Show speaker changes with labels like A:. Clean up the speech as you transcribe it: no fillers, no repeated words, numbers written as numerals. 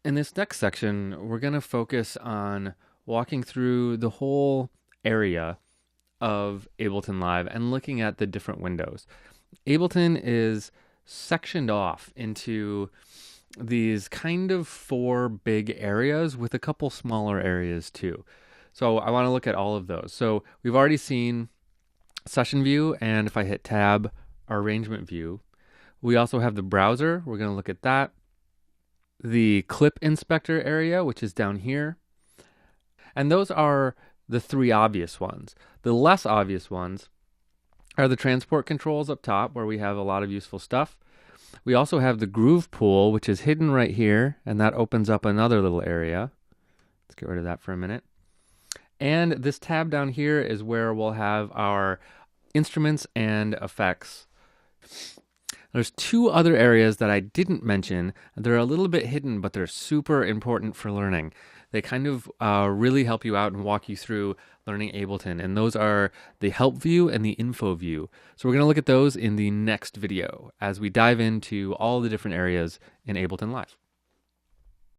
A: In this next section, we're going to focus on walking through the whole area of Ableton Live and looking at the different windows. Ableton is sectioned off into these kind of four big areas with a couple smaller areas too. So I want to look at all of those. So we've already seen session view, and if I hit tab, our arrangement view. We also have the browser. We're going to look at that. The clip inspector area, which is down here. And those are the three obvious ones. The less obvious ones are the transport controls up top, where we have a lot of useful stuff. We also have the groove pool, which is hidden right here, and that opens up another little area. Let's get rid of that for a minute. And this tab down here is where we'll have our instruments and effects. There's two other areas that I didn't mention. They're a little bit hidden, but they're super important for learning. They kind of really help you out and walk you through learning Ableton. And those are the help view and the info view. So we're going to look at those in the next video as we dive into all the different areas in Ableton Live.